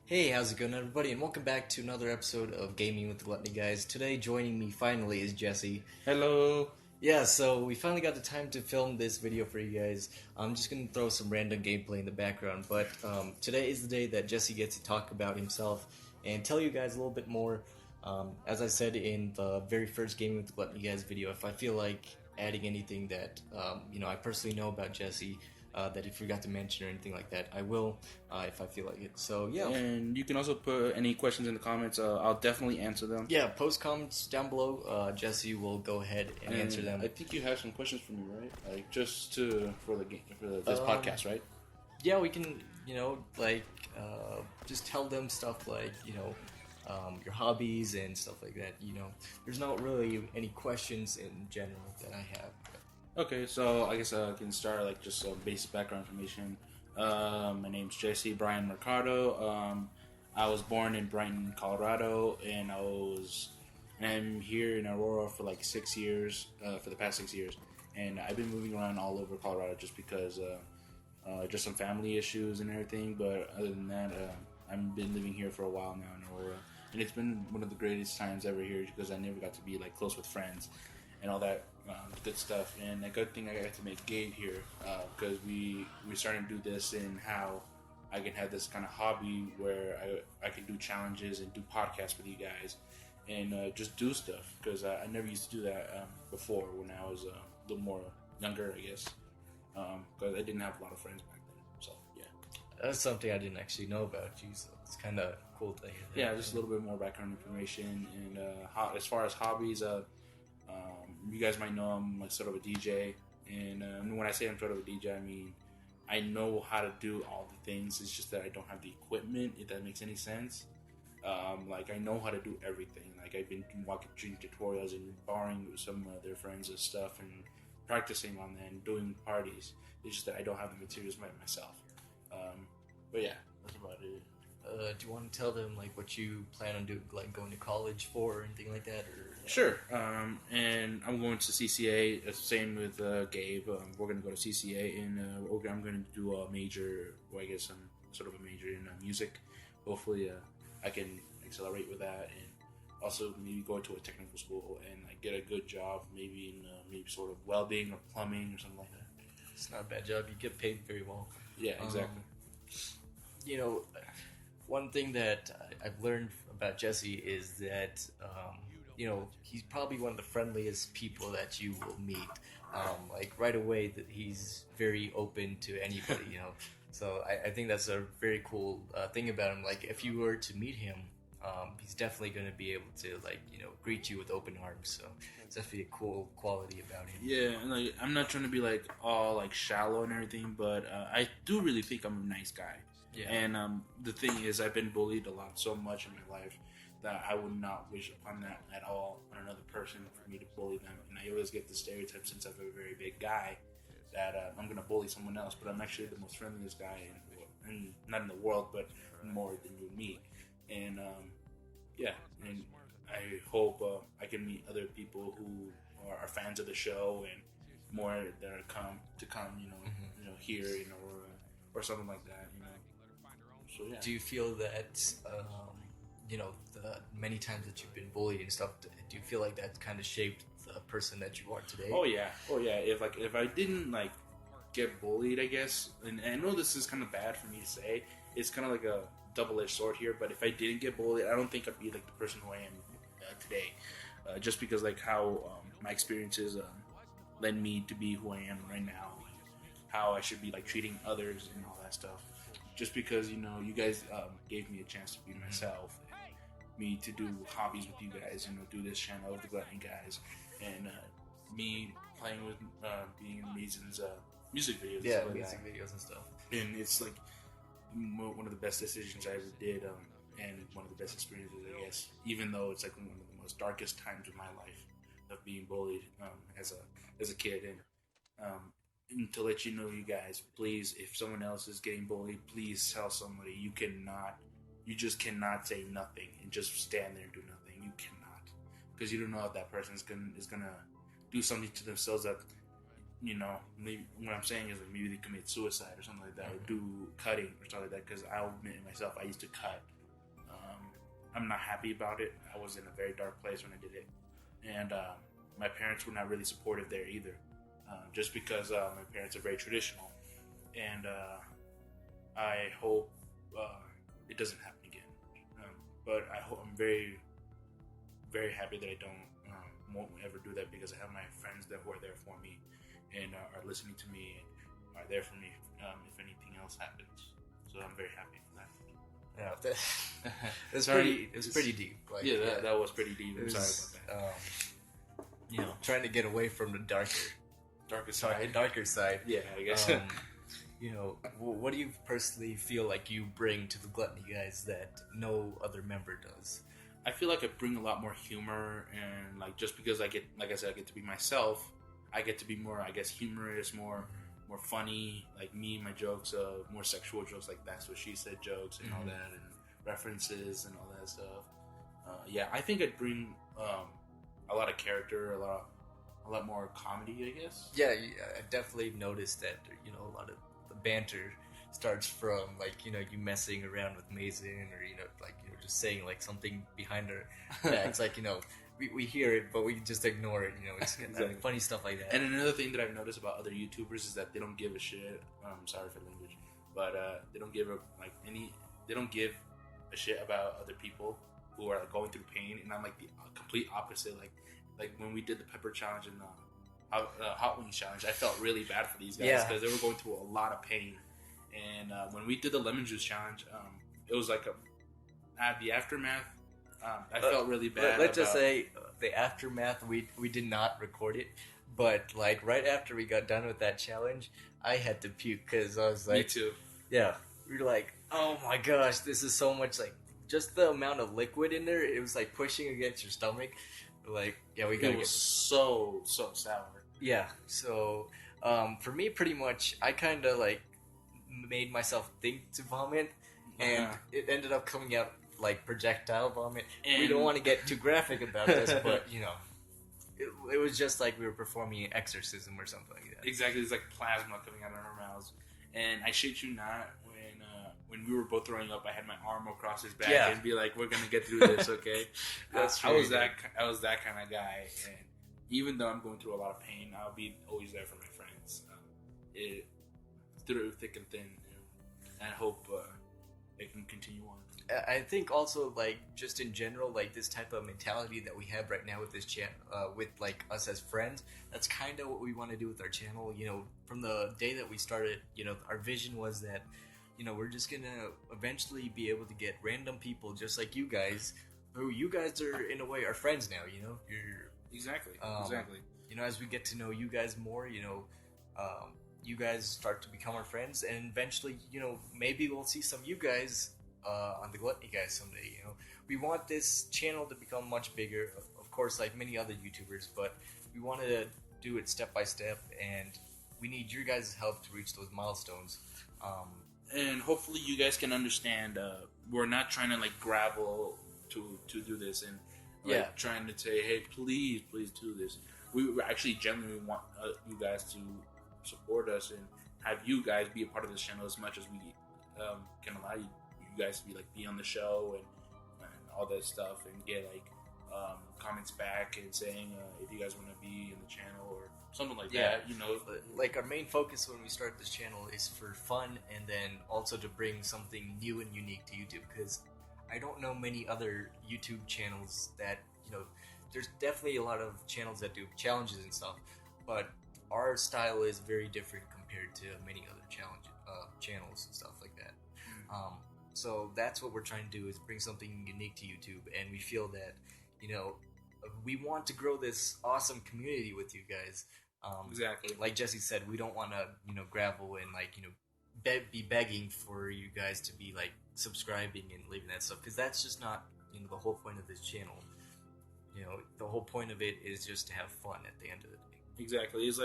Hey, how's it going, everybody? And welcome back to another episode of Gaming with the Gluttony Guys. Today, joining me finally is Jessie. Hello. Yeah, so we finally got the time to film this video for you guys. I'm just gonna throw some random gameplay in the background, but today is the day that Jessie gets to talk about himself and tell you guys a little bit more. As I said in the very first Gaming with the Gluttony Guys video, if I feel like adding anything that I personally know about Jessie, that he forgot to mention or anything like that, I will if I feel like it. So yeah. And you can also put any questions in the comments. I'll definitely answer them. Yeah, post comments down below. Jesse will go ahead and answer them. I think you have some questions for me, right? Like just for this podcast, right? Yeah, we can. Just tell them stuff like your hobbies and stuff like that. There's not really any questions in general that I have. Okay, so I guess I can start like just some basic background information. My name's Jessie Brian Mercado. I was born in Brighton, Colorado, and I'm here in Aurora for like 6 years, for the past 6 years, and I've been moving around all over Colorado just because just some family issues and everything. But other than that, I've been living here for a while now in Aurora, and it's been one of the greatest times ever here because I never got to be like close with friends and all that good stuff. And a good thing I got to make Gabe here because we starting to do this and how I can have this kind of hobby where I can do challenges and do podcasts with you guys and just do stuff because I never used to do that before when I was a little more younger, I guess, because I didn't have a lot of friends back then. So yeah, that's something I didn't actually know about you, so it's kind of cool to hear that. Yeah, just a little bit more background information. And as far as hobbies, you guys might know I'm like sort of a DJ, and when I say I'm sort of a DJ, I mean I know how to do all the things. It's just that I don't have the equipment, if that makes any sense. Like I know how to do everything. Like I've been watching tutorials and borrowing some of their friends and stuff and practicing on that and doing parties. It's just that I don't have the materials by myself. But yeah, that's about it. Do you want to tell them like what you plan on doing, like going to college for or anything like that? Or sure. And I'm going to CCA. Same with Gabe. We're going to go to CCA, and I'm going to do a major. Well, I guess I'm sort of a major in music. Hopefully, I can accelerate with that, and also maybe go to a technical school and like, get a good job, maybe in maybe sort of welding or plumbing or something like that. It's not a bad job. You get paid very well. Yeah, exactly. One thing that I've learned about Jessie is that, he's probably one of the friendliest people that you will meet. Like right away, that he's very open to anybody, So I think that's a very cool thing about him. Like if you were to meet him, he's definitely going to be able to greet you with open arms. So it's definitely a cool quality about him. Yeah, and like I'm not trying to be like all like shallow and everything, but I do really think I'm a nice guy. Yeah. And the thing is, I've been bullied a lot, so much in my life that I would not wish upon that at all on another person for me to bully them. And I always get the stereotype since I'm a very big guy that I'm going to bully someone else, but I'm actually the most friendliest guy in not in the world, but more than you and me. And and I hope I can meet other people who are fans of the show and more that are come, here, or something like that, So, yeah. Do you feel that, the many times that you've been bullied and stuff, do you feel like that kind of shaped the person that you are today? Oh yeah. If I didn't like get bullied, I guess, and I know this is kind of bad for me to say, it's kind of like a double-edged sword here. But if I didn't get bullied, I don't think I'd be like the person who I am today. Just because like how my experiences led me to be who I am right now, how I should be like treating others and all that stuff. Just because, you guys gave me a chance to be myself, me to do hobbies with you guys, do this channel of the Gluttony Guys, and me playing with being in Mason's music videos. Yeah, music videos and stuff. And it's like one of the best decisions I ever did, and one of the best experiences, I guess. Even though it's like one of the most darkest times of my life of being bullied as a kid, and to let you know, you guys, please, if someone else is getting bullied, please tell somebody. You just cannot say nothing and just stand there and do nothing. You cannot, because you don't know if that person is gonna do something to themselves that, maybe what I'm saying is like maybe they commit suicide or something like that, or do cutting or something like that. Because I'll admit myself, I used to cut I'm not happy about it. I was in a very dark place when I did it, and my parents were not really supportive there either. Just because my parents are very traditional, and I hope it doesn't happen again. But I'm very, very happy that I won't ever do that, because I have my friends who are there for me and are listening to me and are there for me if anything else happens. So I'm very happy for that. Yeah, it was pretty deep. Like, that was pretty deep. I'm sorry about that. Trying to get away from the darker side. Yeah, I guess. What do you personally feel like you bring to the Gluttony Guys that no other member does? I feel like I bring a lot more humor, and like just because I get to be myself, I get to be more, I guess, humorous, more funny. Like me, my jokes, more sexual jokes, like that's what she said jokes and all that, and references and all that stuff. I think I'd bring a lot of character, a lot more comedy, I guess. Yeah, I definitely noticed that. A lot of the banter starts from you messing around with Mason, or just saying like something behind her backs. We hear it, but we just ignore it. It's exactly. Funny stuff like that. And another thing that I've noticed about other YouTubers is that they don't give a shit. Sorry for the language, but they don't give they don't give a shit about other people who are going through pain. And I'm like the complete opposite. Like when we did the pepper challenge and hot wings challenge, I felt really bad for these guys because they were going through a lot of pain. And when we did the lemon juice challenge, it was like the aftermath. I felt really bad. Let's just say the aftermath. We did not record it, but right after we got done with that challenge, I had to puke because I was like, me too. Yeah, we were like, oh my gosh, this is so much. Just the amount of liquid in there, it was like pushing against your stomach. We got. It was so sour. Yeah. So for me, pretty much, I kind of made myself think to vomit, and it ended up coming out like projectile vomit. And we don't want to get too graphic about this, but it was just like we were performing an exorcism or something like that. Exactly, it's like plasma coming out of our mouths. And I shit you not, when we were both throwing up, I had my arm across his back and be like, "We're gonna get through this, okay?" That's true. I was that kind of guy, and even though I'm going through a lot of pain, I'll be always there for my friends. Through thick and thin, and I hope it can continue on. I think also just in general, this type of mentality that we have right now with this channel, with us as friends, that's kind of what we want to do with our channel. From the day that we started, our vision was that we're just gonna eventually be able to get random people just like you guys, who you guys are in a way our friends now. You're exactly. As we get to know you guys more, you guys start to become our friends, and eventually, maybe we'll see some of you guys on the Gluttony Guys someday. We want this channel to become much bigger, of course, like many other YouTubers, but we want to do it step by step, and we need your guys' help to reach those milestones. And hopefully you guys can understand, we're not trying to gravel to do this and trying to say, hey, please do this. We actually genuinely want you guys to support us and have you guys be a part of this channel as much as we can allow you guys to be on the show and all that stuff, and get comments back and saying if you guys want to be in the channel or something like that. Our main focus when we start this channel is for fun, and then also to bring something new and unique to YouTube, because I don't know many other YouTube channels that there's definitely a lot of channels that do challenges and stuff, but our style is very different compared to many other channels and stuff like that. So that's what we're trying to do, is bring something unique to YouTube, and we feel that we want to grow this awesome community with you guys. Exactly. Like Jessie said, we don't want to gravel and be begging for you guys to be subscribing and leaving that stuff, because that's just not the whole point of this channel. The whole point of it is just to have fun at the end of the day. Exactly. It's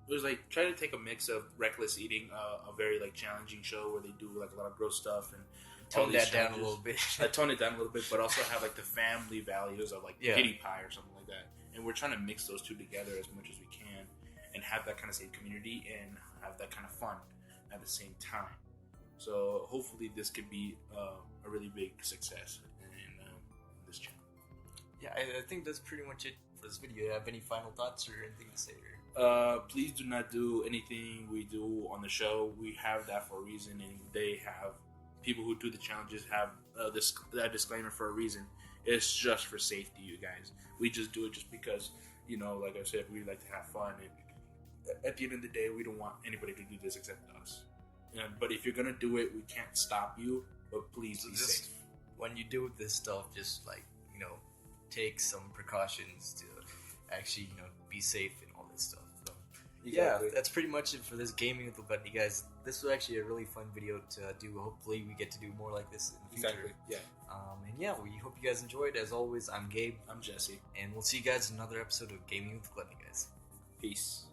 it was try to take a mix of Reckless Eating, a very challenging show where they do a lot of gross stuff, and tone that down a little bit. Tone it down a little bit, but also have the family values of Kitty Pie or something like that. And we're trying to mix those two together as much as we can, and have that kind of same community and have that kind of fun at the same time. So hopefully this could be a really big success in this channel. Yeah, I think that's pretty much it for this video. Do you have any final thoughts or anything to say? Please do not do anything we do on the show. We have that for a reason, and they have people who do the challenges have that disclaimer for a reason. It's just for safety, you guys. We just do it just because, like I said, we like to have fun, and at the end of the day, we don't want anybody to do this except us. But if you're gonna do it, we can't stop you. But please be safe. When you do this stuff, just take some precautions to actually be safe and all this stuff. So, Exactly. yeah, that's pretty much it for this Gaming with the Gluttony Guys. This was actually a really fun video to do. Hopefully, we get to do more like this in the future. Exactly. Yeah. And yeah, we hope you guys enjoyed. As always, I'm Gabe. I'm Jesse. And we'll see you guys in another episode of Gaming with the Gluttony Guys. Peace.